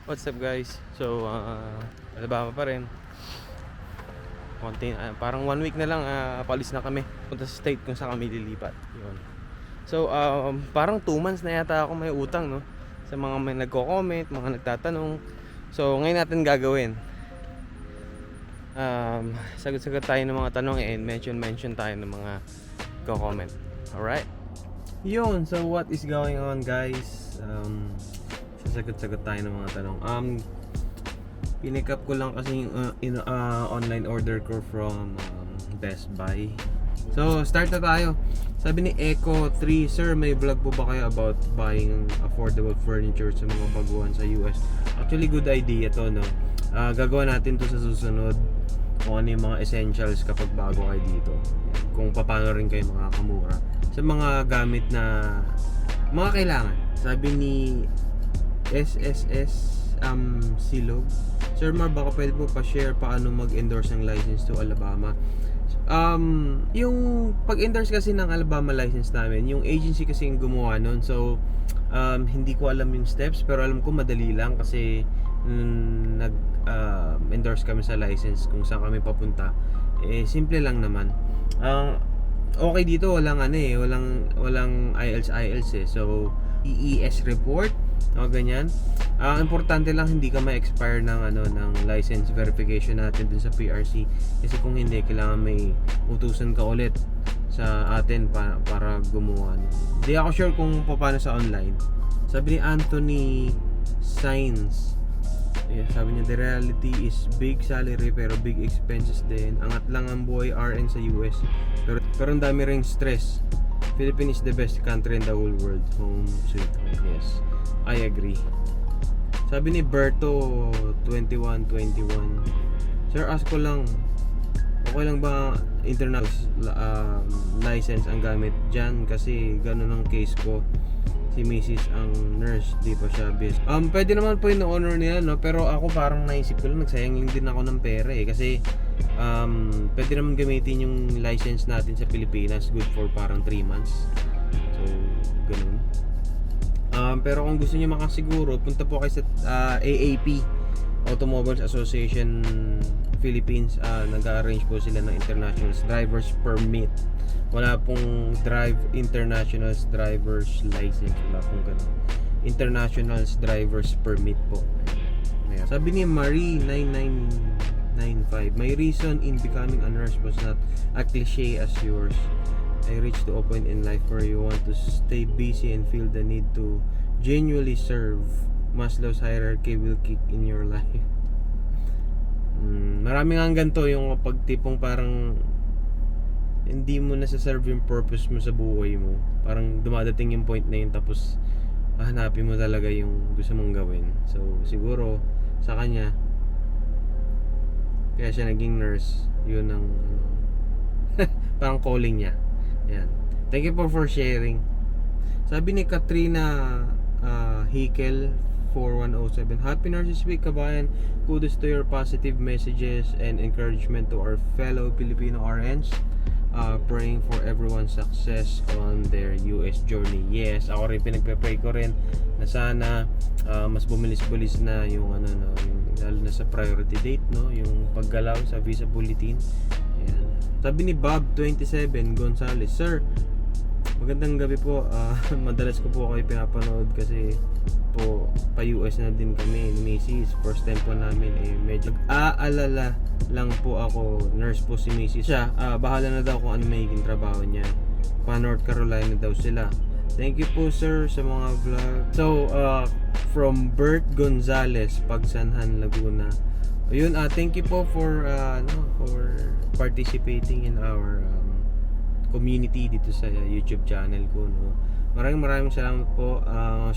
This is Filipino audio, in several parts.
What's up guys? So, Alabama pa rin. Parang 1 week na lang, palis na kami. Punta sa state kung saan kami lilipat. Yun. So, parang 2 months na yata ako may utang, no? Sa mga may nagko-comment, mga nagtatanong. So, ngayon natin gagawin. Sagot-sagot tayo ng mga tanong and mention tayo ng mga ko-comment. Alright? Yun, so what is going on guys? Sasagot-sagot tayo ng mga tanong. Pinick up ko lang kasi yung online order ko from Best Buy. So, start na tayo. Sabi ni Echo 3, Sir, may vlog po ba kayo about buying affordable furniture sa mga baguhan sa US? Actually, good idea to, no? Gagawa natin to sa susunod kung ano yung mga essentials kapag bago kayo dito. Kung paano rin kayo makakamura sa mga gamit na mga kailangan. Sabi ni SSS Silog, Sir Mar, baka pwede po pa-share paano mag-endorse ng license to Alabama. Yung pag-endorse kasi ng Alabama license namin, yung agency kasi yung gumawa nun. So, hindi ko alam yung steps, pero alam ko madali lang kasi nag-endorse kami sa license kung saan kami papunta. Simple lang naman. Okay dito, walang IELTS eh. So, EES report o ganyan. Importante lang hindi ka ma-expire ng license verification natin dun sa PRC, kasi kung hindi, kailangan may utusan ka ulit sa atin para gumawa. Hindi ako sure kung paano sa online. Sabi ni Anthony Sainz, sabi niya, the reality is big salary pero big expenses din. Angat lang ang buhay RN sa US, pero ang dami ring stress. Philippines is the best country in the whole world. Home sweet home. Yes, I agree. Sabi ni Berto 2121, Sir, ask ko lang, okay lang ba international license ang gamit dyan? Kasi ganun ang case ko. Si Mrs. ang nurse, di pa siya bis. Pwede naman po yung honor nila, no? Pero ako parang naisip ko lang, nagsayang lang din ako ng pera eh. Kasi pwede naman gamitin yung license natin sa Pilipinas, good for parang 3 months. So, ganun. Pero kung gusto niyo makasiguro, punta po kayo sa AAP, Automobiles Association Philippines. Nag-arrange po sila ng International Driver's Permit. Wala pong International Driver's License. Wala pong ganun. International Driver's Permit po. Ayan. Sabi ni Marie 9995, my reason in becoming a nurse was not a cliche as yours. I reached to a point in life where you want to stay busy and feel the need to genuinely serve. Maslow's hierarchy will kick in your life. Marami nga ganito yung pagtipong parang hindi mo nasa-serve yung purpose mo sa buhay mo. Parang dumadating yung point na yun, tapos hahanapin mo talaga yung gusto mong gawin. So siguro sa kanya, kaya siya naging nurse. Yun ang parang calling niya. Yan. Thank you for sharing. Sabi ni Katrina Hikel 4107, Happy Nurses Week, kabayan. Kudos to your positive messages and encouragement to our fellow Filipino RNs. Praying for everyone's success on their US journey. Yes, ako rin pinagpe-pray ko rin na sana mas bumilis-bulis na yung yung lalo na sa priority date, no, yung paggalaw sa visa bulletin. Ayan. Sabi ni Bob 27 Gonzales, Sir, magandang gabi po. Madalas ko po kayo pinapanood kasi po pa-US na din kami ni Mrs. First time po namin medyo aalala lang po ako. Nurse po si Mrs. Siya, bahala na daw kung ano magiging trabaho niya. Pa North Carolina daw sila. Thank you po sir sa mga vlog. So, from Bert Gonzales, Pagsanhan, Laguna. Ayun, thank you po for participating in our community dito sa YouTube channel ko, no. Maraming salamat po.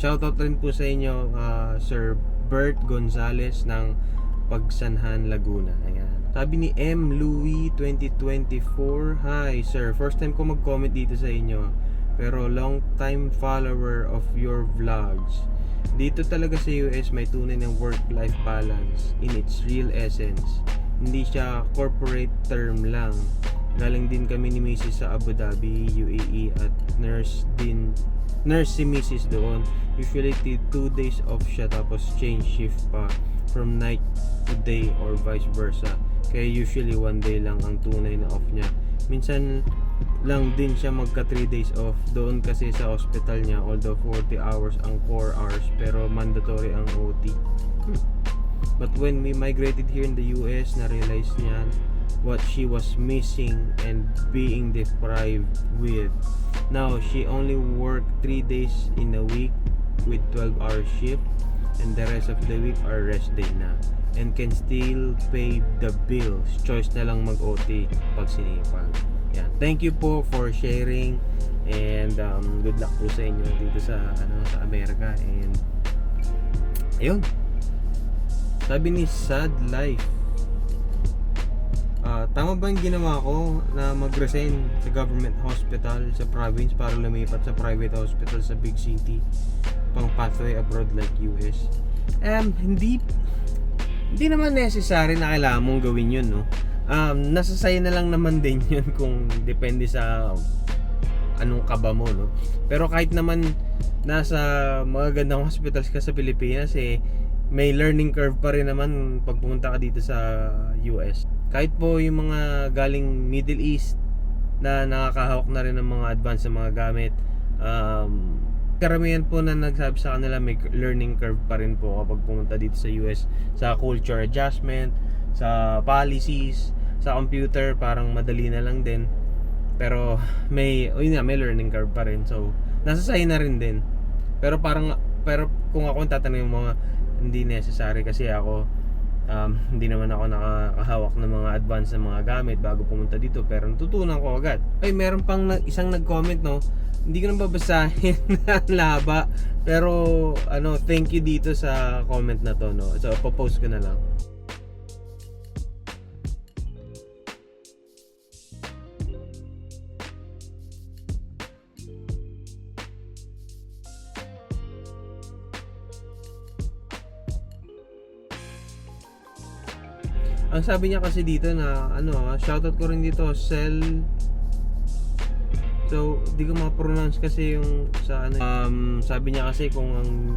Shoutout rin po sa inyo, Sir Bert Gonzales ng Pagsanhan, Laguna. Ayan. Sabi ni M. Louis 2024, Hi sir, first time ko mag-comment dito sa inyo, pero long time follower of your vlogs. Dito talaga sa US may tunay ng work-life balance in its real essence. Hindi siya corporate term lang. Galing din kami ni Mrs. sa Abu Dhabi, UAE, at nurse din nurse si Mrs. doon. Usually 2 days off siya tapos change shift pa from night to day or vice versa. Kaya usually 1 day lang ang tunay na off niya. Minsan lang din siya magka 3 days off doon kasi sa hospital niya, although 40 hours ang core hours pero mandatory ang OT. But when we migrated here in the US, na-realize niya what she was missing and being deprived with. Now, she only work 3 days in a week with 12-hour shift, and the rest of the week are rest day na, and can still pay the bills. Choice na lang mag-OT pag sinipag. Yeah. Thank you po for sharing, and good luck po sa inyo dito sa sa Amerika. And ayun, sabi ni Sad Life, tama ba yung ginawa ko na mag-resign sa government hospital sa province para lumipat sa private hospital sa big city pang pathway abroad like US? Hindi naman necessary na kailangan mong gawin yun, no? Nasa sayo na lang naman din yun kung depende sa anong kaba mo, no? Pero kahit naman nasa magagandang hospitals ka sa Pilipinas, may learning curve pa rin naman pag pumunta ka dito sa US. Kahit po yung mga galing Middle East na nakakahawak na rin ng mga advanced na mga gamit, karamihan po na nagsabi sa kanila may learning curve pa rin po kapag pumunta dito sa US, sa culture adjustment, sa policies, sa computer. Parang madali na lang din, pero may learning curve pa rin, so nasa sayo na rin din. Pero kung ako tatanungin mo, hindi necessary kasi ako hindi naman ako nakahawak ng mga advanced na mga gamit bago pumunta dito, pero natutunan ko agad. Meron pang isang nag-comment, no? Hindi ko na babasahin ang laba, pero thank you dito sa comment na to, no? So popost ko na lang. Ang sabi niya kasi dito na shoutout ko rin dito, Cell. So, di ko ma-pronounce kasi yung sa sabi niya kasi kung ang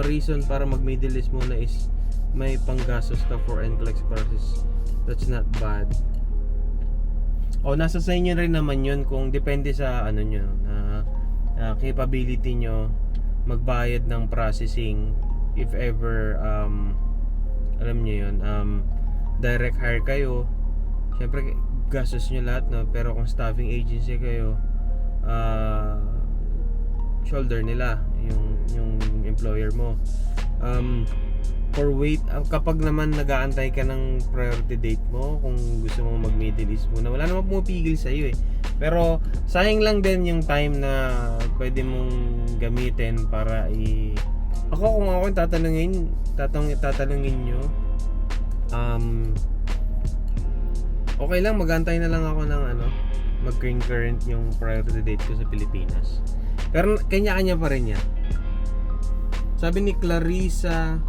reason para mag Middle East muna is may panggastos ka for NCLEX process. That's not bad. Nasa sa inyo rin naman yun kung depende sa nyo na capability nyo magbayad ng processing. If ever alam niyo yun, direct hire kayo, syempre gastos nyo lahat, no? Pero kung staffing agency kayo, shoulder nila yung employer mo. For wait, kapag naman nag-aantay ka ng priority date mo, kung gusto mo mag Middle East muna, wala namang pumipigil sa iyo pero sayang lang din yung time na pwede mong gamitin para ako, kung ako tatanungin nyo, okay lang, mag-antay na lang ako ng mag-concurrent yung priority date ko sa Pilipinas. Pero kanya-kanya pa rin yan. Sabi ni Clarissa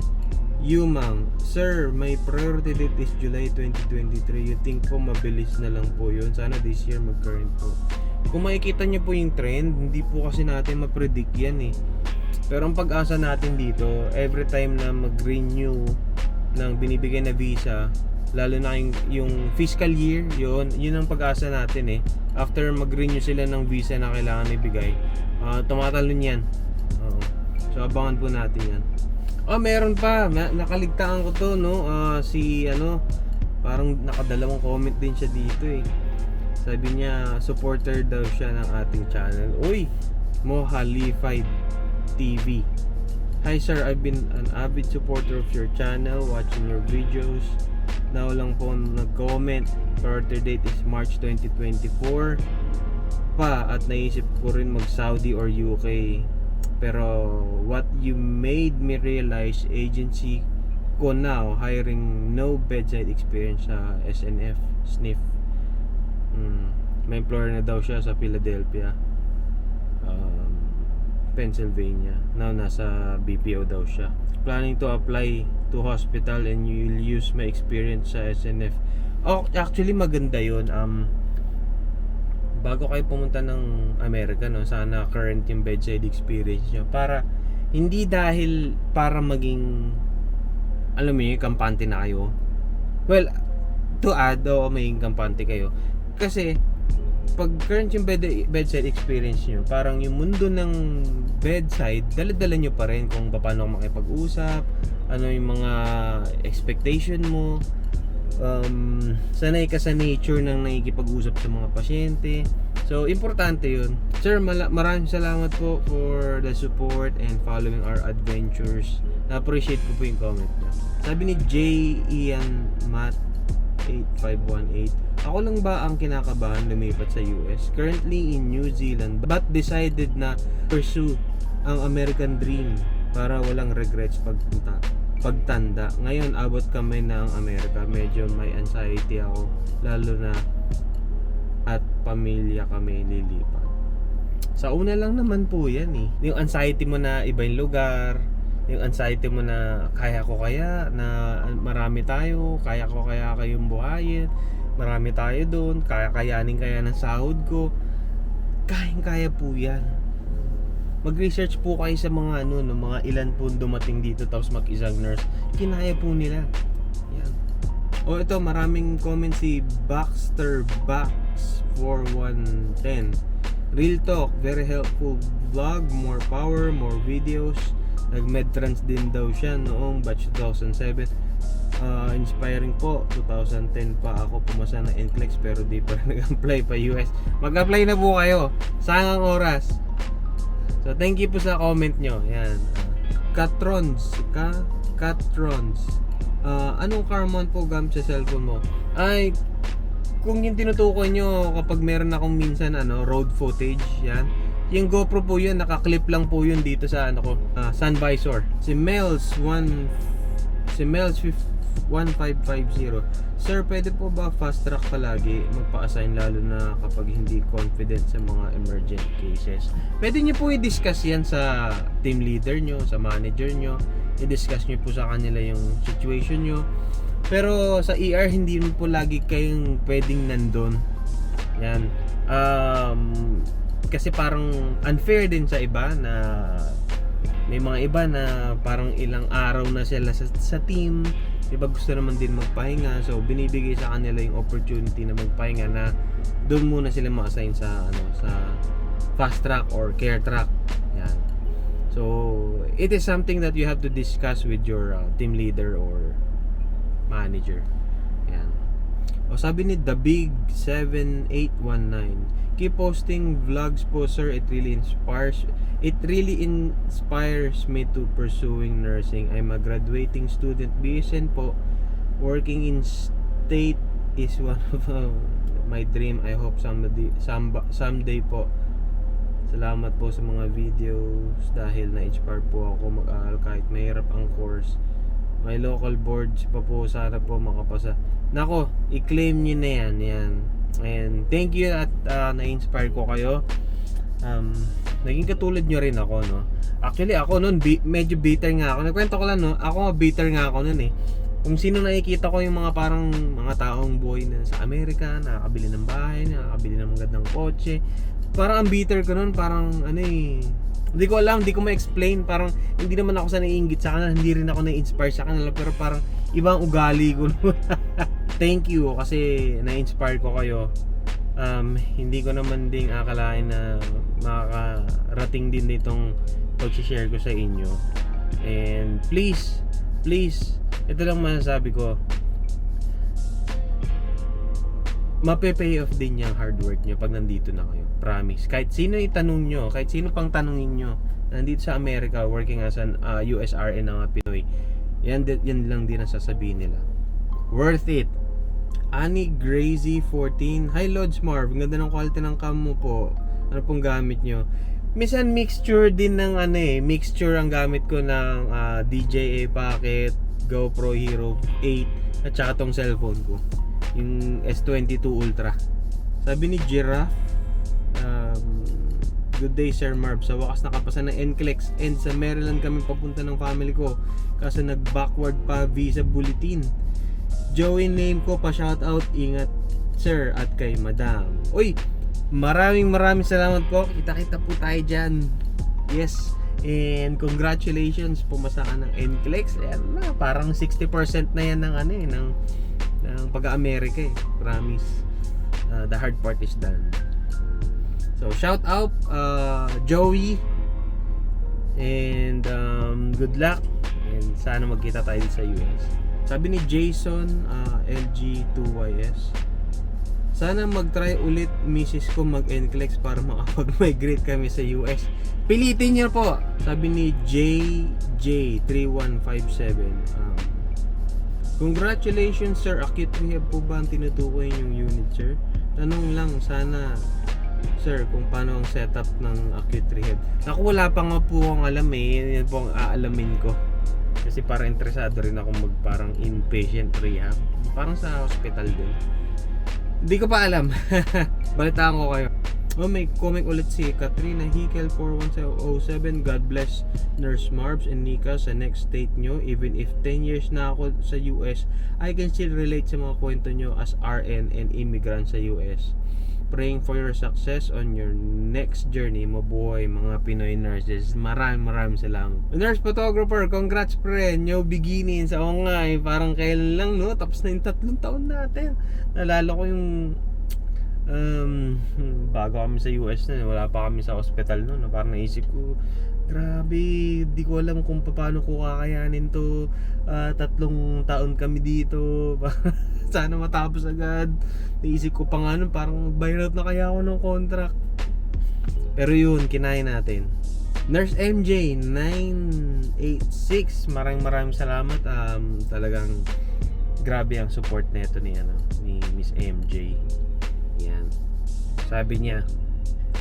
Yumang, Sir, my priority date is July 2023. You think po mabilis na lang po yun? Sana this year mag-current po. Kung makikita nyo po yung trend, hindi po kasi natin ma-predict yan Pero ang pag-asa natin dito, every time na mag-renew ng binibigay na visa, lalo na yung fiscal year, yun ang pag-asa natin After mag-renew sila ng visa na kailangan ibigay, tumatalon yan. So abangan po natin yan. Meron pa, nakaligtaan ko to, no? Parang nakadalawang comment din siya dito Sabi niya, supporter daw siya ng ating channel. Uy, Mohalified TV. Hi sir, I've been an avid supporter of your channel, watching your videos. Now lang po nag-comment. Priority date is March 2024 pa, at naisip ko rin mag-Saudi or UK. Pero what you made me realize, agency ko now hiring no bedside experience sa SNF SNF. May employer na daw siya sa Philadelphia, Pennsylvania. Now nasa BPO daw siya. Planning to apply to hospital and you'll use my experience sa SNF. Actually maganda yun. bago kayo pumunta ng Amerika, no, sana current yung bedside experience nyo, para hindi dahil para maging, alam mo yun, kampante na kayo. Well, to add, maging kampante kayo kasi pag current yung bedside experience nyo, parang yung mundo ng bedside, dala-dala nyo pa rin kung paano makipag-usap, ano yung mga expectation mo. Sanay ka sa nature ng nakikipag-usap sa mga pasyente. So, importante yun. Sir, maraming salamat po for the support and following our adventures. Na-appreciate ko po yung comment niya. Sabi ni J. Ian Matt 8518, ako lang ba ang kinakabahan lumipat sa US? Currently in New Zealand, but decided na pursue ang American dream para walang regrets pagtanda. Ngayon, abot kami ng Amerika. Medyo may anxiety ako, lalo na at pamilya kami lilipat. Sa una lang naman po yan eh. Yung anxiety mo na iba yung lugar, yung anxiety mo na kaya ko kaya, na marami tayo, kaya ko kaya kayong buhayin, marami tayo doon, kayanin kaya ng sahod ko. Kaya po yan. Mag-research po kayo sa mga mga ilan po dumating dito tapos mag-isang nurse. Kinaya po nila. Yan. O ito, maraming comment si Baxter Bax 4110. Real talk, very helpful vlog, more power, more videos. Nag-medtrans din daw siya noong batch 2007. Inspiring po. 2010 pa ako pumasa ng NCLEX pero di pa nag-apply pa US. Mag-apply na po kayo. Sayang ang oras. So, thank you po sa comment nyo. Yan. Catrons. Anong Carmon po gamit sa cellphone mo? Ay, kung yung tinutukoy nyo kapag meron akong minsan road footage, yan. Yung GoPro po yun, nakaklip lang po yun dito sa sun visor. Si Mels 1550. Sir, pwede po ba fast track palagi magpa-assign, lalo na kapag hindi confident sa mga emergent cases? Pwede nyo po i-discuss yan sa team leader nyo, sa manager nyo. I-discuss nyo po sa kanila yung situation nyo. Pero sa ER, hindi mo po lagi kayong pwedeng nandun. Yan. Kasi parang unfair din sa iba na may mga iba na parang ilang araw na sila sa team. Diba gusto naman din magpahinga, so binibigay sa kanila yung opportunity na magpahinga, na doon muna sila ma-assign sa sa fast track or care track. Yan. So it is something that you have to discuss with your team leader or manager. Yan. O sabi ni The Big 7819, keep posting vlogs po sir, it really inspires me to pursuing nursing. I'm a graduating student, BSN po. Working in state is one of my dream. I hope someday po. Salamat po sa mga videos dahil na-inspire po ako mag-aaral kahit mahirap ang course. My local boards pa po, sana po makapasa. Nako, i-claim nyo na yan. And thank you at na-inspire ko kayo. Naging katulad nyo rin ako, no? Actually, ako noon medyo bitter nga ako. Nagkwento ko lang, no? Ako bitter nga ako noon eh. Kung sino nakikita ko yung mga parang mga taong buhay na sa Amerika, nakakabili ng bahay, nakakabili ng magandang kotse. Parang ang bitter ko noon, parang hindi ko alam, hindi ko ma-explain. Parang hindi naman ako sa naiinggit sa kanila, hindi rin ako na-inspire sa kanila, pero parang ibang ugali ko. Thank you kasi na-inspire ko kayo. Hindi ko naman ding akalain na makakarating din ditong pag-share ko sa inyo. And please, ito lang masasabi ko, mape-pay off din yung hard work nyo pag nandito na kayo. Promise. Kahit sino itanong nyo, kahit sino pang tanongin nyo, nandito sa Amerika, working as an USRN ng mga Pinoy, yan lang din ang sasabihin nila. Worth it. Annie Grazy 14. Hi Lods Marv, ganda ng quality ng cam mo po. Ano pong gamit nyo? Minsan mixture din ng mixture ang gamit ko ng DJI Pocket, GoPro Hero 8 at saka tong cellphone ko, yung S22 Ultra. Sabi ni Giraffe, good day Sir Marv, sa wakas nakapasa ng NCLEX and sa Maryland kami papunta ng family ko kasi nag-backward pa visa bulletin. Joey name ko pa, shout out, ingat sir at kay madam. Uy, Maraming salamat po. Kita-kita po tayo dyan. Yes. And congratulations, pumasa ka ng NCLEX. Ayan na, parang 60% na yan ng ano eh, ng pag-Amerika eh. Promise. The hard part is done. So shout out Joey, and good luck, and sana magkita tayo sa US. Sabi ni Jason LG2YS, sana mag-try ulit misis ko mag-NCLEX para makapag-migrate kami sa US. Pilitin niyo po. Sabi ni JJ3157, congratulations sir, acute rehab po ba ang tinutukoy yung unit sir? Tanong lang sana sir kung paano ang setup ng acute rehab. Naku, wala pa nga po akong alam eh. Yan po ang aalamin ko. Kasi parang interesado rin ako parang inpatient rehab. Parang sa hospital din. Hindi ko pa alam. Balitaan ko kayo. May comment ulit si Katrina Hikel 4107. God bless Nurse Marbs and Nika sa next state nyo. Even if 10 years na ako sa US, I can still relate sa mga kwento nyo as RN and immigrant sa US. Praying for your success on your next journey. Mabuhay mga Pinoy nurses. Maraming salamat. Nurse photographer, congrats pre. New beginnings. Oo nga eh, parang kailan lang no, tapos na yung 3 taon natin. Nalala ko yung bago kami sa US na, wala pa kami sa hospital noon. Parang naisip ko, grabe, di ko alam kung paano ko kakayanin to. 3 taon kami dito. Sana matapos agad. Naisip ko pa nga nun, parang mag-buy out na kaya ako ng contract. Pero yun, kinaya natin. Nurse MJ 986, maraming salamat. Talagang grabe ang support nito ni Miss MJ. Yan. Sabi niya,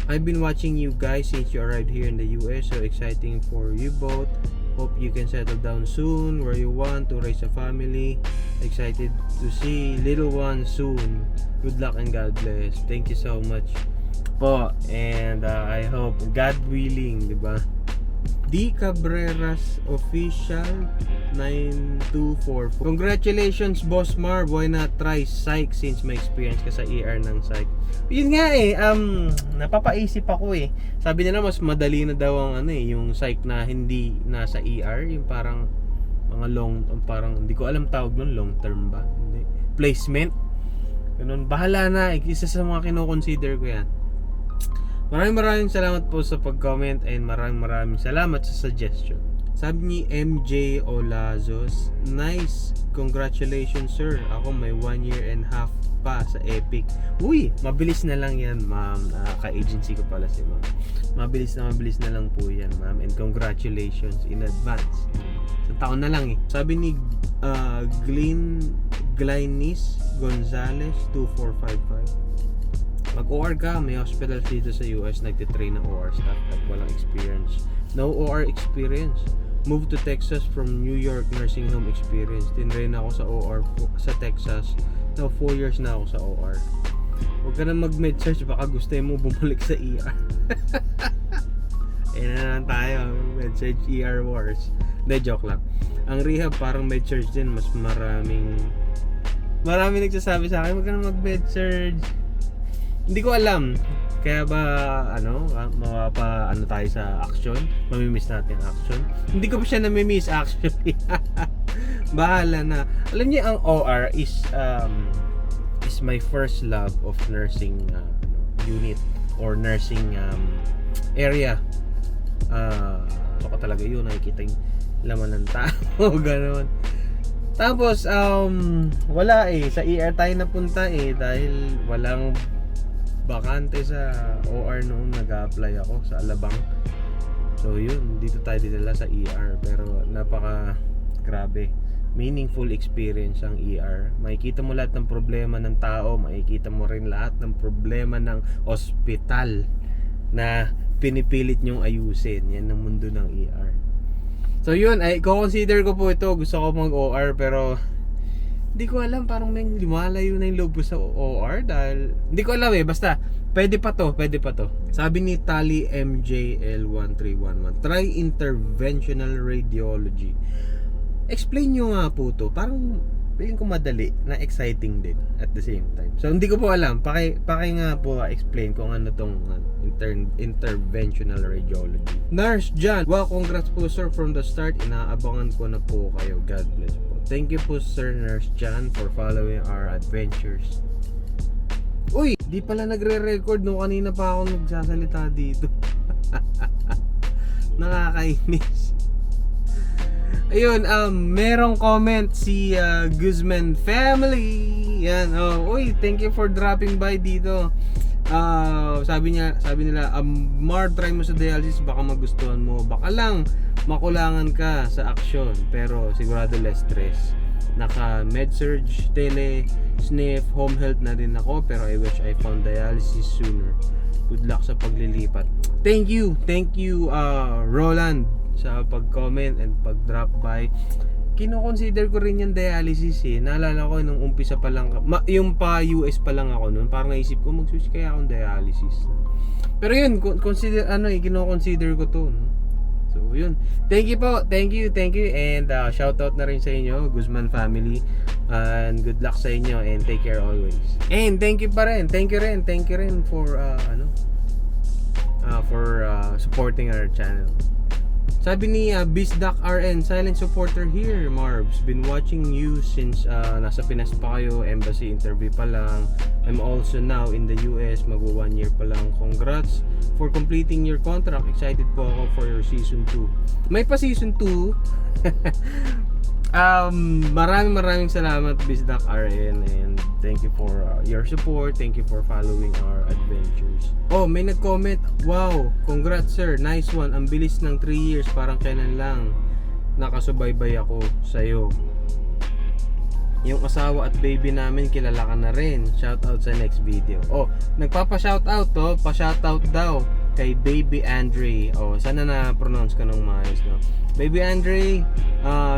I've been watching you guys since you arrived here in the US. So exciting for you both. Hope you can settle down soon where you want to raise a family. Excited to see little ones soon. Good luck and God bless. Thank you so much po. And I hope, God willing, di ba? D. Cabreras Official 9244. Congratulations Boss Marv. Why not try psych since may experience ka sa ER ng psych? Yun nga eh, napapaisip ako eh. Sabi nila mas madali na daw ang yung psych na hindi nasa ER, yung parang mga parang hindi ko alam tawag nun, long term ba? Hindi. Placement. Ganun, bahala na. Isa sa mga kino-consider ko yan. Maraming salamat po sa pag-comment, and maraming salamat sa suggestion. Sabi ni MJ Olazos, nice, congratulations sir. Ako may 1 year and half pa sa Epic. Uy, mabilis na lang yan ma'am. Ka-agency ko pala si ma'am. Mabilis na lang po yan ma'am, and congratulations in advance. Sa taon na lang eh. Sabi ni Glynis Gonzalez 2455, mag-OR ka, may hospital dito sa US nagtitrain ng OR staff at walang experience. No OR experience. Moved to Texas from New York, nursing home experience. Tinrain ako sa OR sa Texas. Now 4 years na ako sa OR. Huwag ka na mag-med-surg, baka gusto mo bumalik sa ER. Ayan na lang tayo, med-surg ER wars. Hindi, joke lang. Ang rehab parang med-surg din, mas maraming nagsasabi sa akin, huwag ka na mag-med-surg. Hindi ko alam. Kaya ba tayo sa action? Mamimiss natin action? Hindi ko pa siya namimiss actually. Bahala na. Alam niyo, ang OR is my first love of nursing unit or nursing area. Baka talaga yun, nakikita yung laman ng tao. Ganoon. Tapos wala eh, sa ER tayo napunta eh, dahil walang bakante sa OR noong nag-a-apply ako sa Alabang. So yun, dito tayo dinala sa ER, pero napaka grabe, meaningful experience ang ER. Makikita mo lahat ng problema ng tao, makikita mo rin lahat ng problema ng ospital na pinipilit nyong ayusin. Yan ang mundo ng ER. So yun, ay consider ko po ito, gusto ko mag-OR, pero hindi ko alam, parang may lumalayo na yung loob ko sa OR dahil hindi ko alam eh, basta pwede pa to. Sabi ni Tali MJL1311, try interventional radiology. Explain nyo nga po to. Parang feeling ko madali na exciting din at the same time. So hindi ko po alam, paki nga po explain kung ano tong interventional radiology. Nurse John, wow, congrats po sir from the start. Inaabangan ko na po kayo. God bless po. Thank you po Sir Nurse John for following our adventures. Uy, di pala nagre-record no, kanina pa ako nagsasalita dito. Nakakainis. Ayun, merong comment si Guzman family. Yan. Uy, thank you for dropping by dito. Sabi nila, Mar, try mo sa dialysis, baka magustuhan mo. Baka lang makulangan ka sa aksyon, pero sigurado less stress. Naka med-surg, tele, sniff, home health na rin ako, pero I wish I found dialysis sooner. Good luck sa paglilipat. Thank you, Roland, sa pag-comment and pag-drop by. Kino-consider ko rin yung dialysis eh. Naalala ko nung umpisa pa lang, yung pa US pa lang ako noon, parang naisip ko mag-switch kaya akong dialysis. Pero yun, kino-consider ko to, no? So yun. Thank you po. Thank you. And shout out na rin sa inyo, Guzman family. And good luck sa inyo and take care always. And thank you rin for supporting our channel. Sabi ni Bisdak RN, silent supporter here, Marbs. Been watching you since nasa Pinas pa kayo, embassy interview pa lang. I'm also now in the US, mag 1 year pa lang. Congrats for completing your contract. Excited po ako for your season 2. May pa season 2. Maraming salamat Bisdak RN, and thank you for your support. Thank you for following our adventures. Oh, may nag-comment, wow, congrats sir, nice one. Ang bilis ng 3 years, parang kailan lang nakasubaybay ako sa'yo. Yung asawa at baby namin kilala ka na rin. Shoutout sa next video. Oh, nagpapa-shoutout to, pa-shoutout daw kay Baby Andre. Oh, sana na-pronounce ko ng maayos, no? Baby Andre,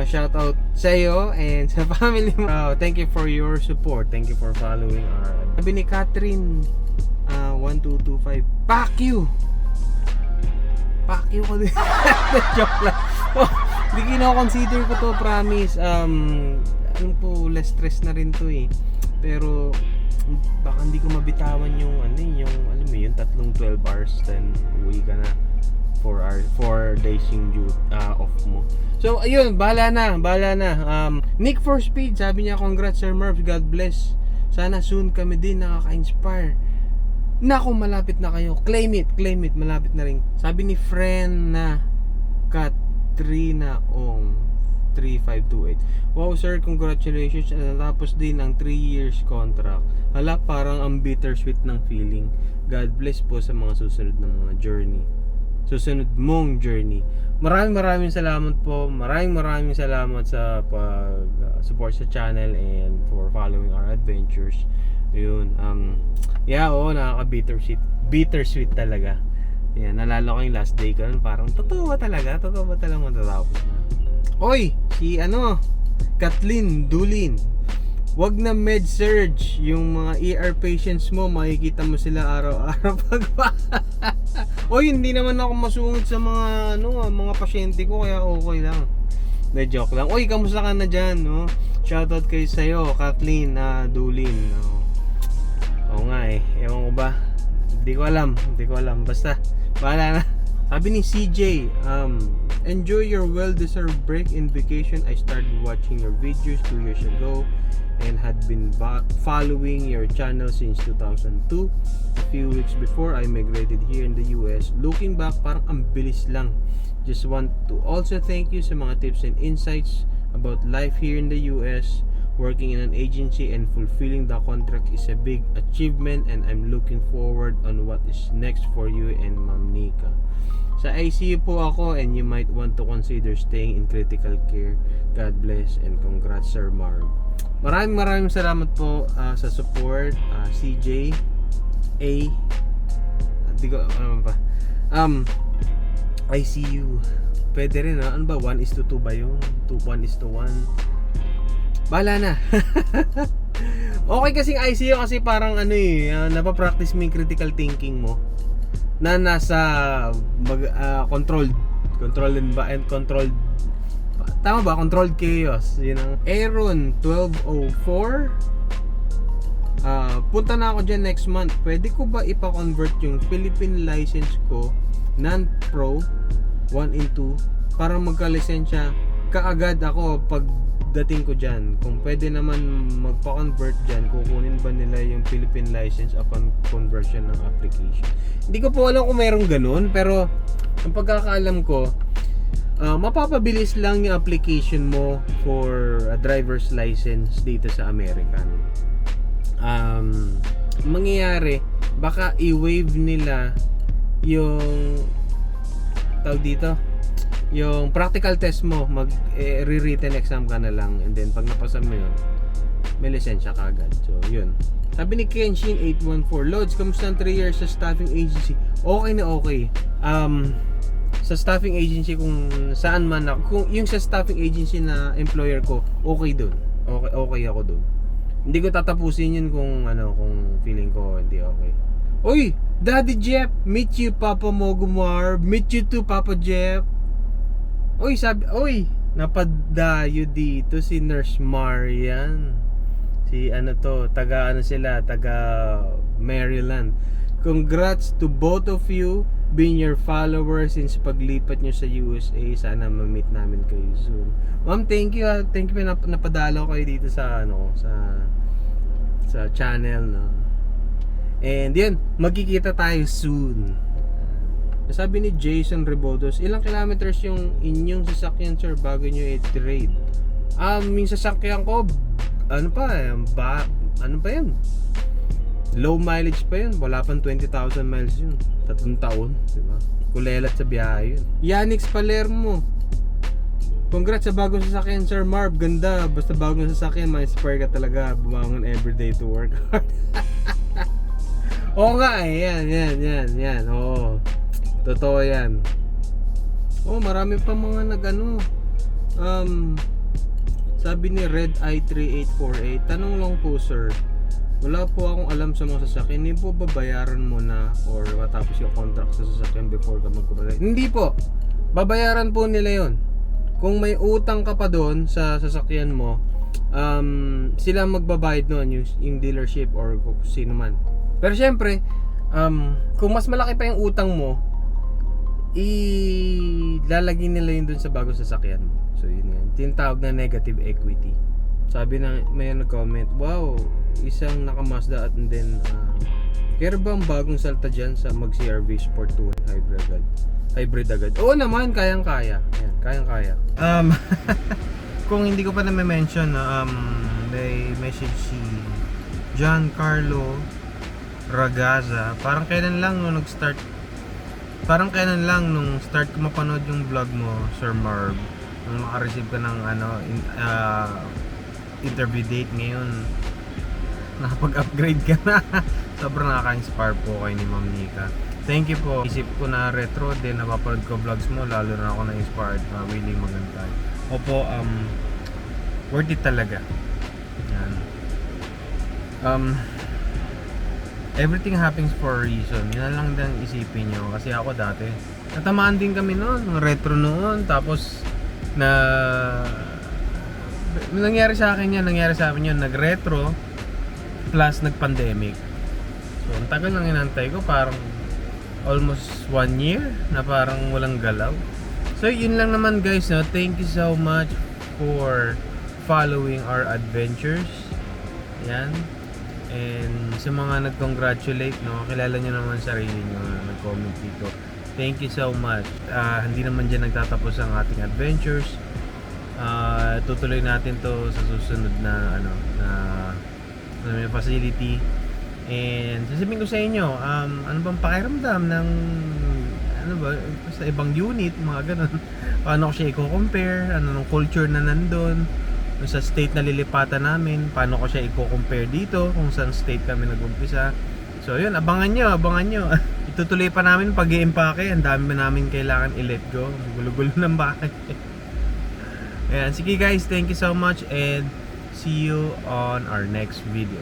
shout out sa iyo and sa family mo. Thank you for your support. Thank you for following our. Sabi ni Catherine 1225, Pack you ko din. Joke lang. Hindi kino-consider ko to, promise. Ano po, less stress na rin to eh. Pero baka hindi ko mabitawan yung yung alam mo yung tatlong 12 hours, then uwi ka na. 4 days yung off mo. So ayun, bahala na. Nick for Speed, sabi niya, congrats Sir Murph, God bless. Sana soon kami din nakaka-inspire. Naku, malapit na kayo. Claim it, malapit na rin. Sabi ni friend na Katrina Ong 3528. Wow sir, congratulations. Natapos din ang 3 years contract. Hala, parang ang bittersweet ng feeling. God bless po sa mga susunod na mga susunod mong journey. Maraming salamat po. Maraming salamat sa support sa channel and for following our adventures. Yun. Bittersweet talaga. Yan, nalala ko yung last day ko. Parang totoo ba talaga matatapos na. Oy, si Kathleen Dulin. Wag na med-surg. Yung mga ER patients mo, makikita mo sila araw-araw Oy, hindi naman ako masungit sa mga mga pasyente ko, kaya okay lang. Na joke lang. Oy, kamusta ka na diyan, no? Shoutout kayo sa iyo, Kathleen Dulin. Oo nga eh. Ewan ko ba? Hindi ko alam. Basta bahala na. Sabi ni CJ, enjoy your well-deserved break in vacation. I started watching your videos 2 years ago and had been following your channel since 2002. A few weeks before I migrated here in the US. Looking back, parang ang bilis lang. Just want to also thank you sa mga tips and insights about life here in the US. Working in an agency and fulfilling the contract is a big achievement, and I'm looking forward on what is next for you and Ma'am Nika. Sa ICU po ako, and you might want to consider staying in critical care. God bless and congrats Sir Marv. Maraming salamat po sa support, CJ A. Hindi ko ano pa. ICU. Pwede rin ano ba? 1:2 ba yun? 1:1? Bahala na. Okay kasing ICU kasi parang napapractice mo yung critical thinking mo na nasa controlled Tama ba? Controlled Chaos. Yun ang Aaron 1204. Punta na ako dyan next month. Pwede ko ba ipa-convert yung Philippine license ko non-pro 1 and 2 para magka-lisensya kaagad ako pagdating ko dyan? Kung pwede naman magpa-convert dyan, kukunin ba nila yung Philippine license upon conversion ng application? Hindi ko po alam kung mayroong ganun, pero ang pagkakaalam ko, mapapabilis lang yung application mo for a driver's license dito sa American. Mangyayari, baka i-waive nila yung tawag dito, yung practical test mo, re-written exam ka na lang, and then pag napasa mo yun, may lisensya ka agad. So yun, sabi ni Kenshin 814, Lods, kamusta ang 3 years sa staffing agency? Okay na okay. Sa staffing agency kung saan man ako, kung yung sa staffing agency na employer ko, okay dun, okay ako dun. Hindi ko tatapusin yun kung kung feeling ko hindi okay. Uy, Daddy Jeff, meet you Papa Mogumar, meet you too Papa Jeff. Uy, napadayo dito si Nurse Marian. Si taga Maryland. Congrats to both of you being your followers since paglipat nyo sa USA. Sana ma-meet namin kayo soon. Ma'am, thank you. Thank you napadalaw kayo dito sa sa channel, no. And yan, magkikita tayo soon. Sabi ni Jason Rebodos, ilang kilometers yung inyong sasakyan, sir, bago nyo i-trade? Yung sasakyan ko, ano pa yan? Low mileage pa yun, wala pang 20,000 miles yun. 3 taon, diba? Kulelat sa biyahe yun. Yanix Palermo, congrats sa bagong sasakyan, Sir Marv. Ganda, basta bagong sasakyan, ma-inspire ka talaga bumangon everyday to work hard. Oo nga yan. Oo, totoo yan. Marami pa mga sabi ni Red Eye 3848, tanong lang po, sir, wala po akong alam sa mga sasakyan, hindi po babayaran mo na or matapos yung contract sa sasakyan before ka magpapalit? Hindi po, babayaran po nila yon. Kung may utang ka pa doon sa sasakyan mo, sila magbabayad noon, yung dealership or kung sino man. Pero syempre, kung mas malaki pa yung utang mo, ilalagay nila yun doon sa bagong sasakyan mo. So yun yan, tinatawag na negative equity. Sabi na may nag-comment, wow, isang naka-Mazda at then kaya ba ang bagong salta dyan sa mag-CRV Sport 2 hybrid agad? Oo naman, kayang-kaya. Ayan, kayang-kaya. Kung hindi ko pa na-mention, may message si John Carlo Ragaza. Parang kailan lang nung start ko mapanood yung vlog mo, Sir Marv, nung makareceive ka ng interview date ngayon, nakapag-upgrade ka na. Sobrang nakaka-inspire po kay ni Ma'am Nika. Thank you po. Isip ko na retro din, napapanood ko vlogs mo, lalo na ako na-inspired na really maganda. Opo, worth it talaga. Yan. Everything happens for a reason. Yun lang din isipin nyo. Kasi ako dati, natamaan din kami noon, retro noon, tapos nangyari sa amin yun, nag-retro plus nag-pandemic. So ang tagal lang inantay ko, parang almost 1 year na parang walang galaw. So yun lang naman guys, no? Thank you so much for following our adventures. Yan. And sa mga nag-congratulate, no, kilala nyo naman sarili nyo na nag-comment dito. Thank you so much. Hindi naman dyan nagtatapos ang ating adventures. Tutuloy natin to sa susunod na facility. And sasabihin ko sa inyo, ano bang pakiramdam ng sa ibang unit, mga ganun. Paano ko siya i-compare, nung culture na nandun, sa state na lilipatan namin, paano ko siya i-compare dito, kung saan state kami nag-umpisa. So yun, abangan nyo. Itutuloy pa namin pag-i-empake, ang dami pa namin kailangan i-let go, gulo-gulo ng bahay. Ayan, sige guys, thank you so much and see you on our next video.